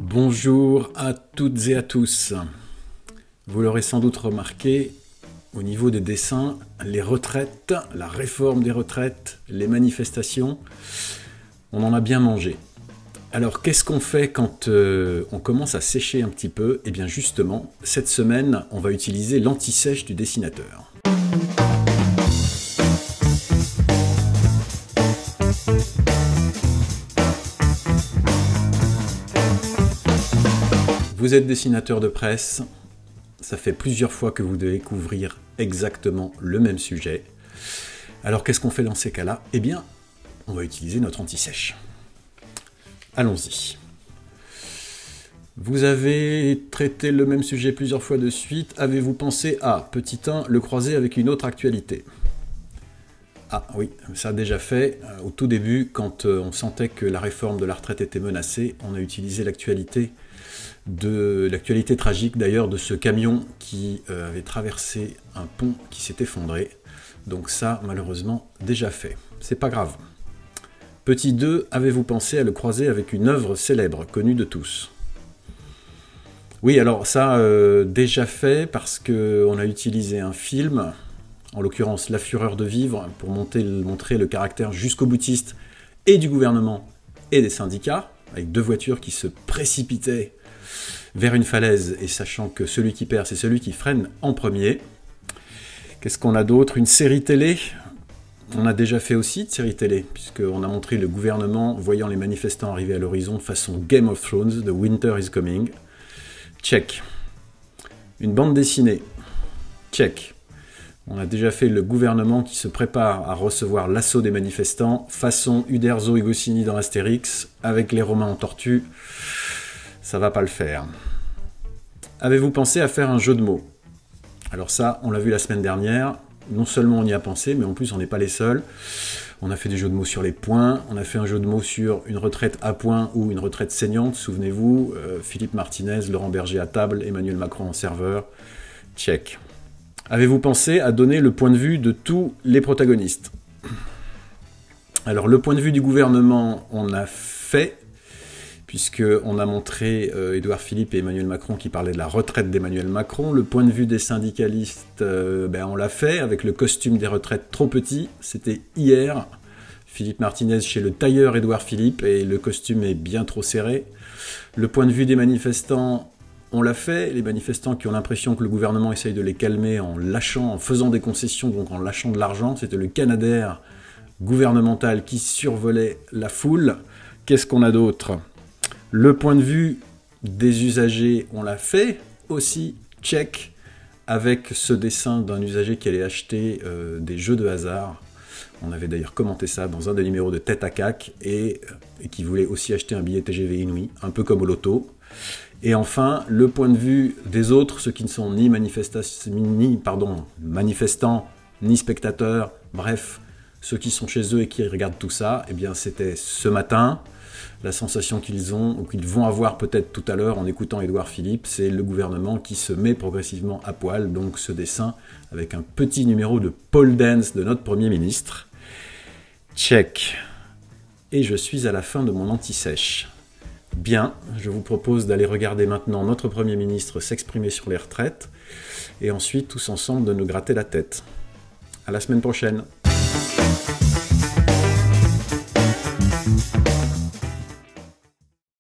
Bonjour à toutes et à tous. Vous l'aurez sans doute remarqué, au niveau des dessins, les retraites, la réforme des retraites, les manifestations, on en a bien mangé. Alors qu'est-ce qu'on fait quand on commence à sécher un petit peu? Eh bien justement, cette semaine, on va utiliser l'anti-sèche du dessinateur. Vous êtes dessinateur de presse, ça fait plusieurs fois que vous devez couvrir exactement le même sujet. Alors qu'est-ce qu'on fait dans ces cas-là? Eh bien, on va utiliser notre anti-sèche. Allons-y. Vous avez traité le même sujet plusieurs fois de suite. Avez-vous pensé à, petit 1, le croiser avec une autre actualité? Ah oui, ça a déjà fait. Au tout début, quand on sentait que la réforme de la retraite était menacée, on a utilisé l'actualité tragique d'ailleurs de ce camion qui avait traversé un pont qui s'est effondré. Donc ça, malheureusement, déjà fait. C'est pas grave. Petit 2, avez-vous pensé à le croiser avec une œuvre célèbre, connue de tous? Oui, alors ça, déjà fait, parce qu'on a utilisé un film, en l'occurrence La Fureur de vivre, pour montrer le caractère jusqu'au-boutiste et du gouvernement et des syndicats, avec deux voitures qui se précipitaient vers une falaise, et sachant que celui qui perd, c'est celui qui freine en premier. Qu'est-ce qu'on a d'autre? Une série télé. On a déjà fait aussi de série télé, puisqu'on a montré le gouvernement voyant les manifestants arriver à l'horizon façon Game of Thrones, The Winter is Coming. Check. Une bande dessinée. Check. On a déjà fait le gouvernement qui se prépare à recevoir l'assaut des manifestants, façon Uderzo et Goscinny dans Astérix, avec les Romains en tortue. Ça va pas le faire. Avez-vous pensé à faire un jeu de mots? Alors ça, on l'a vu la semaine dernière. Non seulement on y a pensé, mais en plus on n'est pas les seuls. On a fait des jeux de mots sur les points, on a fait un jeu de mots sur une retraite à points ou une retraite saignante, souvenez-vous, Philippe Martinez, Laurent Berger à table, Emmanuel Macron en serveur. Check. Avez-vous pensé à donner le point de vue de tous les protagonistes? Alors le point de vue du gouvernement, on a fait, puisqu'on a montré Édouard Philippe et Emmanuel Macron qui parlaient de la retraite d'Emmanuel Macron. Le point de vue des syndicalistes, on l'a fait avec le costume des retraites trop petit. C'était hier. Philippe Martinez chez le tailleur Édouard Philippe et le costume est bien trop serré. Le point de vue des manifestants, on l'a fait. Les manifestants qui ont l'impression que le gouvernement essaye de les calmer en lâchant, en faisant des concessions, donc en lâchant de l'argent. C'était le Canadair gouvernemental qui survolait la foule. Qu'est-ce qu'on a d'autre? Le point de vue des usagers, on l'a fait aussi, check, avec ce dessin d'un usager qui allait acheter des jeux de hasard. On avait d'ailleurs commenté ça dans un des numéros de Tête à Cac, et qui voulait aussi acheter un billet TGV Inouï, un peu comme au loto. Et enfin, le point de vue des autres, ceux qui ne sont ni manifestants, ni spectateurs, bref, ceux qui sont chez eux et qui regardent tout ça, eh bien c'était ce matin. La sensation qu'ils ont, ou qu'ils vont avoir peut-être tout à l'heure en écoutant Édouard Philippe, c'est le gouvernement qui se met progressivement à poil, donc ce dessin avec un petit numéro de pole dance de notre Premier ministre. Check. Et je suis à la fin de mon anti-sèche. Bien, je vous propose d'aller regarder maintenant notre Premier ministre s'exprimer sur les retraites, et ensuite tous ensemble de nous gratter la tête. À la semaine prochaine.